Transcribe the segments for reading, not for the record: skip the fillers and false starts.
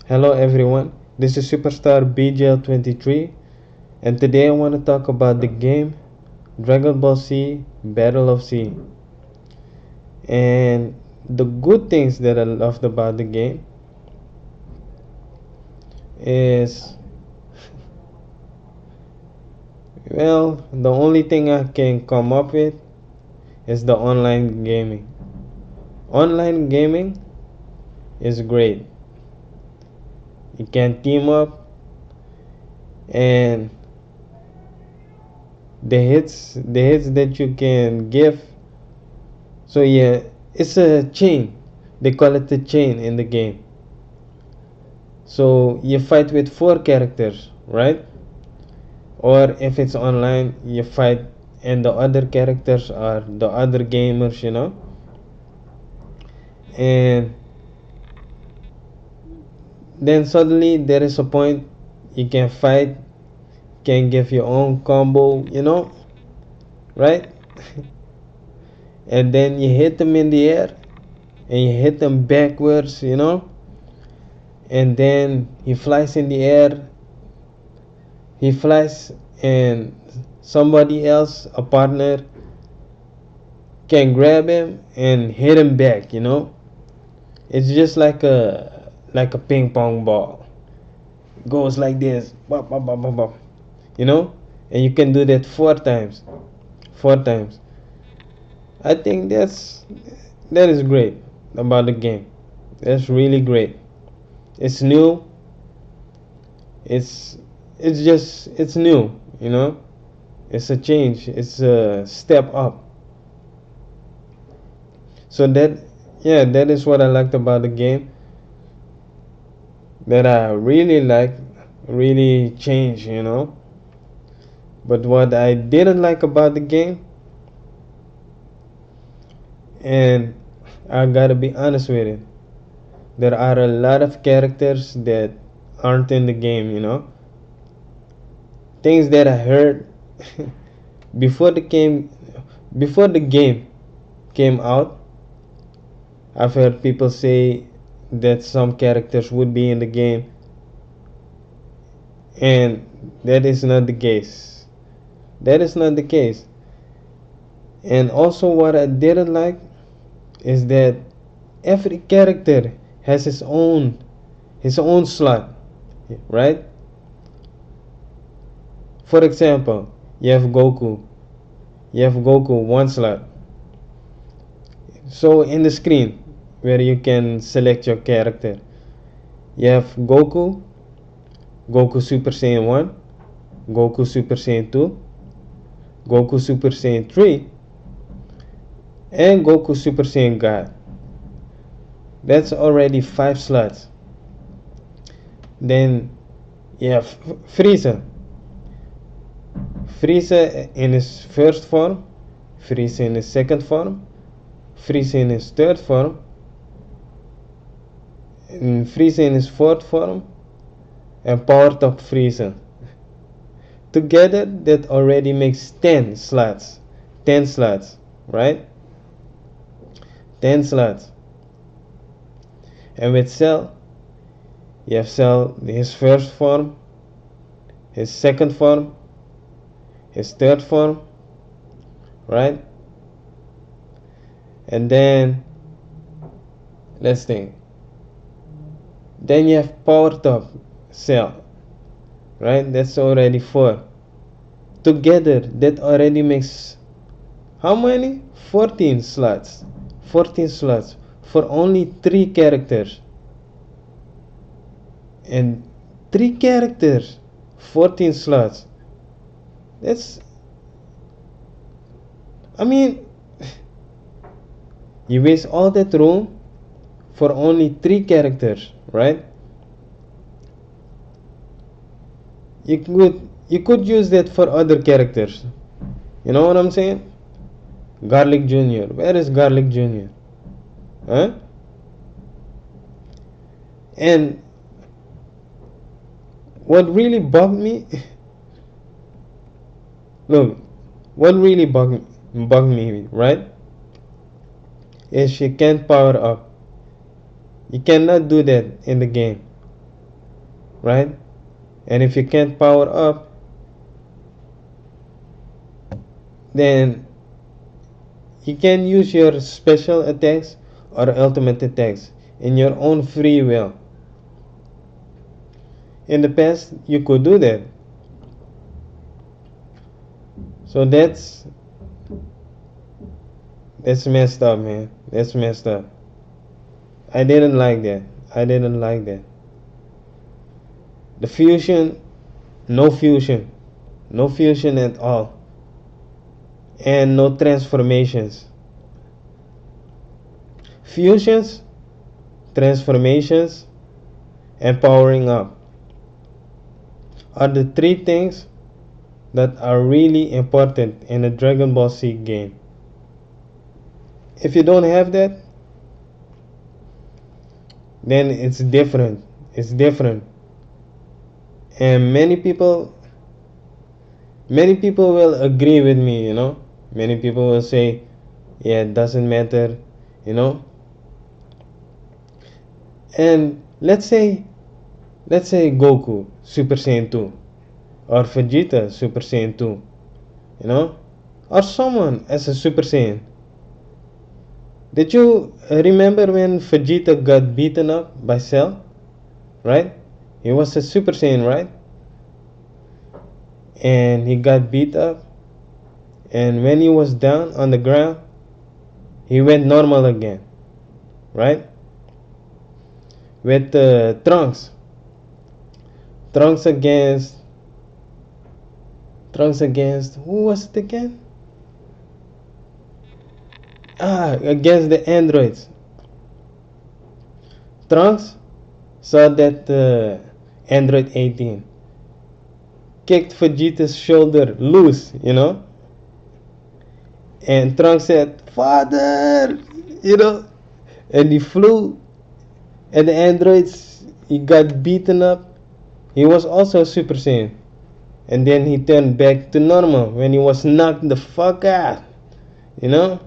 Hello everyone, this is Superstar BGL 23 and today I want to talk about the game Dragon Ball Z Battle of Z. And the good things that I loved about the game is, well, the only thing I can come up with is the online gaming. Online gaming is great. You can team up, and the hits that you can give. So yeah, it's a chain. They call it a chain in the game. So you fight with four characters, right? Or if it's online, you fight and the other characters are the other gamers. And then suddenly there is a point you can fight, can give your own combo, right? And then you hit them in the air and you hit them backwards, and then he flies in the air. He flies, and somebody else, a partner, can grab him and hit him back. It's just like a ping pong ball. It goes like this, bop, bop, bop, bop, bop, you know, and you can do that four times. Four times. I think that is great about the game. That's really great. It's new. It's it's new. It's a change. It's a step up. So that is what I liked about the game. That I really like, really changed. But what I didn't like about the game, and I gotta be honest with it, there are a lot of characters that aren't in the game. Things that I heard before the game before the game came out. I've heard people say that some characters would be in the game, and that is not the case. That is not the case. And also, what I didn't like is that every character has his own slot, right? For example, you have Goku. You have Goku one slot. So in the screen where you can select your character, you have Goku, Goku Super Saiyan 1, Goku Super Saiyan 2, Goku Super Saiyan 3, and Goku Super Saiyan God. That's already 5 slots. Then you have Frieza. Frieza in his first form, Frieza in his second form, Frieza in his third form, and Frieza in his fourth form, and Power Top Frieza. Together, that already makes 10 slots. 10 slots, right? 10 slots. And with Cell, you have Cell, his first form, his second form, his third form, right? And then, let's think. Then you have Power Top Cell, right? That's already 4. Together, that already makes how many? 14 slots. 14 slots for only 3 characters. And 3 characters, 14 slots. That's, I mean, you waste all that room for only 3 characters, right? You could use that for other characters. You know what I'm saying? Garlic Jr. Where is Garlic Jr.? Huh? And what really bugged me, look, what really bugged me, right? Is she can't power up. You cannot do that in the game. right? And if you can't power up, then you can use your special attacks or ultimate attacks in your own free will. In the past, you could do that. So that's messed up, man. That's messed up. I didn't like that. I didn't like that. The fusion, no fusion. No fusion at all. And no transformations. Fusions, transformations, and powering up are the three things that are really important in a Dragon Ball Z game. If you don't have that, then it's different. It's different. And many people will agree with me, Many people will say, yeah, it doesn't matter, you know. And let's say Goku Super Saiyan 2 or Vegeta Super Saiyan 2, you know, or someone as a Super Saiyan. Did you remember when Vegeta got beaten up by Cell? Right? He was a Super Saiyan, right? And he got beat up. And when he was down on the ground, he went normal again, right? With Trunks, Trunks against Trunks against who was it again? Against the androids. Trunks saw that Android 18 kicked Vegeta's shoulder loose, and Trunks said, "Father," and he flew at the androids. He got beaten up. He was also a Super Saiyan. And then he turned back to normal when he was knocked the fuck out. You know?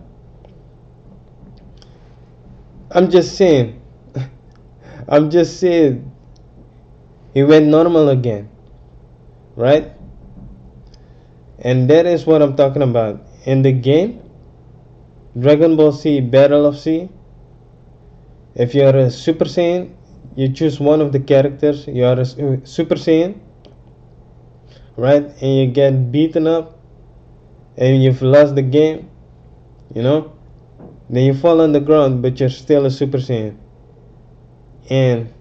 I'm just saying. I'm just saying. He went normal again. Right? And that is what I'm talking about. In the game, Dragon Ball Z Battle of Z, if you're a Super Saiyan, you choose one of the characters, you are a Super Saiyan, right? And you get beaten up and you've lost the game, then you fall on the ground, but you're still a Super Saiyan. And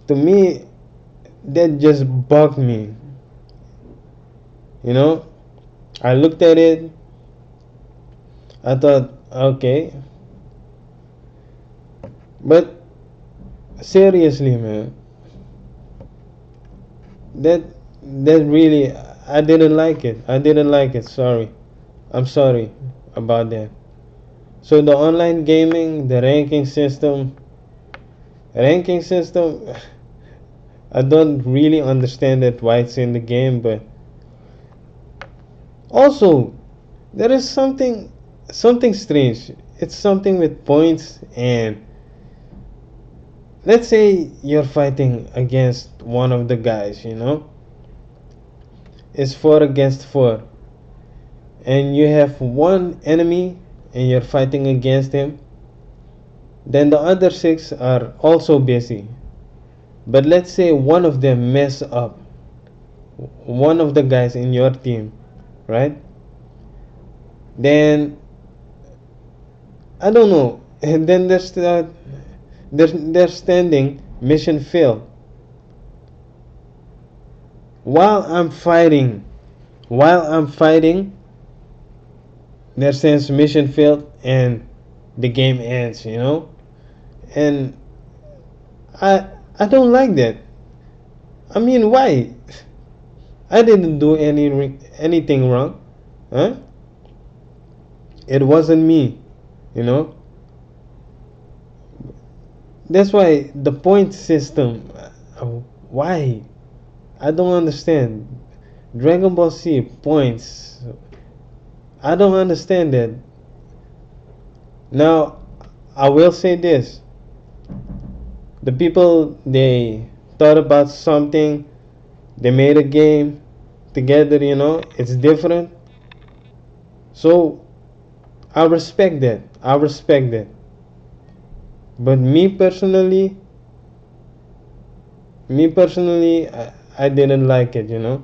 to me, that just bugged me. I looked at it, I thought, okay. But seriously, man, that that really, I didn't like it. I didn't like it. Sorry. I'm sorry about that. So the online gaming, the ranking system, I don't really understand it why it's in the game, but also there is something strange. It's something with points, and let's say you're fighting against one of the guys, it's 4 against 4, and you have one enemy and you're fighting against him, then the other 6 are also busy. But let's say one of them mess up, one of the guys in your team, right? Then I don't know. And then they're standing mission failed. While I'm fighting, while I'm fighting, there says mission failed and the game ends. And I don't like that. I mean, why? I didn't do anything wrong, huh? It wasn't me, you know. That's why the point system. Why? I don't understand. Dragon Ball Z points. I don't understand that. Now, I will say this: the people they thought about something, they made a game together, it's different. So I respect that. I respect that. But me personally, I didn't like it.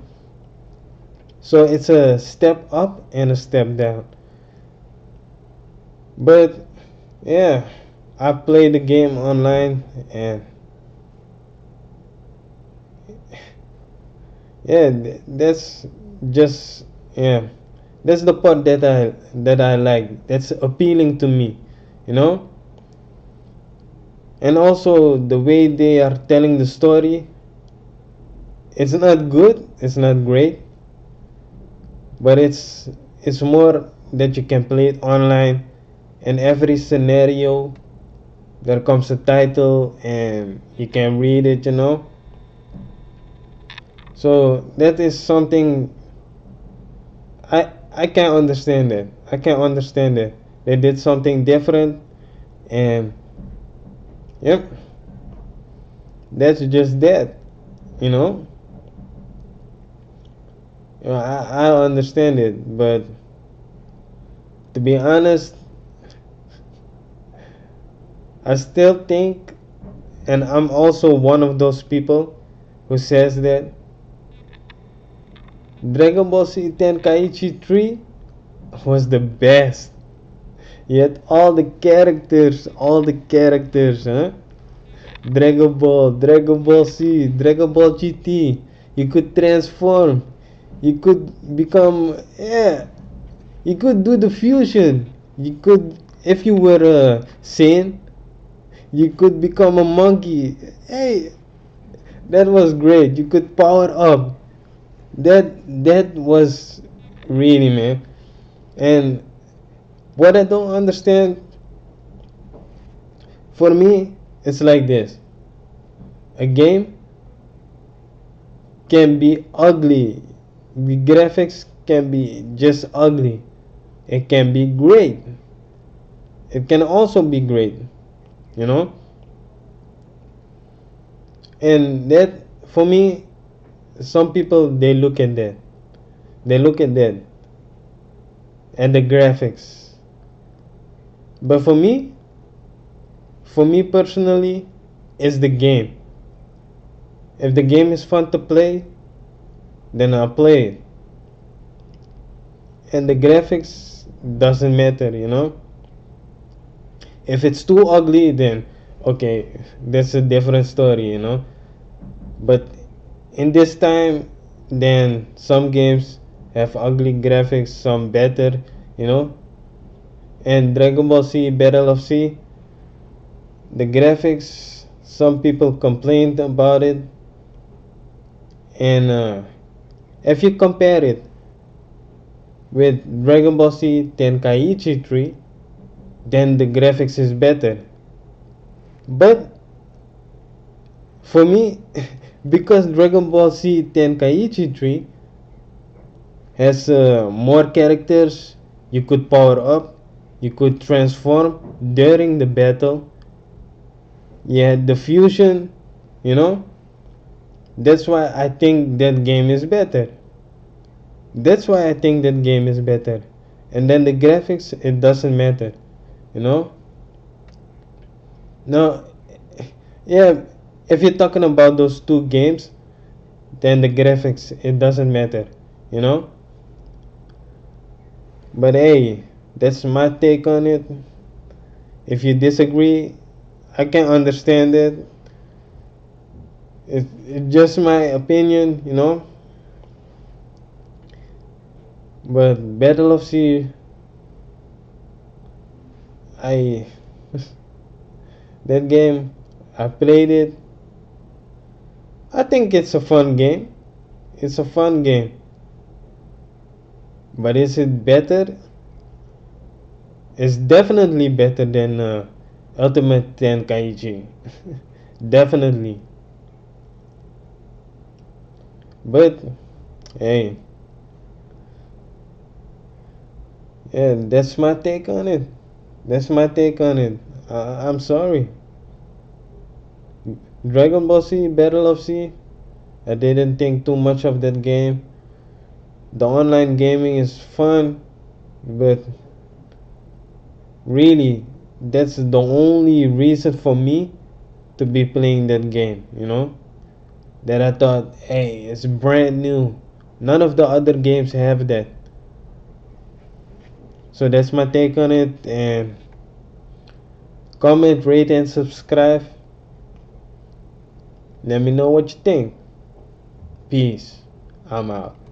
So it's a step up and a step down. But yeah, I played the game online, and yeah, that's just, yeah, that's the part that I like. That's appealing to me, you know. And also the way they are telling the story. It's not good. It's not great, but it's more that you can play it online. In every scenario, there comes a title, and you can read it. So that is something I can't understand that. I can't understand that. They did something different, and yep, that's just that. You know, I understand it, but to be honest, I still think, and I'm also one of those people who says that Dragon Ball Z Tenkaichi 3 was the best. Yet all the characters, huh? Dragon Ball Z, Dragon Ball GT. You could transform. You could become, yeah. You could do the fusion. You could, if you were a Saiyan, you could become a monkey. Hey, that was great. You could power up. That was really, man. And what I don't understand, for me, it's like this: a game can be ugly, the graphics can be just ugly, it can be great, it can also be great, you know. And that, for me, some people, they look at that and the graphics. But for me personally, it's the game. If the game is fun to play, then I'll play it. And the graphics doesn't matter. If it's too ugly, then okay, that's a different story. But in this time, then some games have ugly graphics, some better. And Dragon Ball Z Battle of Z, the graphics, some people complained about it. And if you compare it with Dragon Ball Z Tenkaichi 3, then the graphics is better. But for me, because Dragon Ball Z Tenkaichi 3 has more characters, you could power up, you could transform during the battle. Yeah, the fusion, you know. That's why I think that game is better. That's why I think that game is better. And then the graphics, it doesn't matter, you know. Now, yeah, if you're talking about those two games, then the graphics, it doesn't matter. But hey, that's my take on it. If you disagree, I can understand it. It's just my opinion. But Battle of Sea, I that game, I played it. I think it's a fun game. It's a fun game. But is it better? It's definitely better than Ultimate Tenkaichi. Definitely. But hey, yeah, that's my take on it. That's my take on it. I'm sorry. Dragon Ball Z, Battle of Z. I didn't think too much of that game. The online gaming is fun, but really, that's the only reason for me to be playing that game, That I thought, hey, it's brand new. None of the other games have that. So that's my take on it. And comment, rate, and subscribe. Let me know what you think. Peace. I'm out.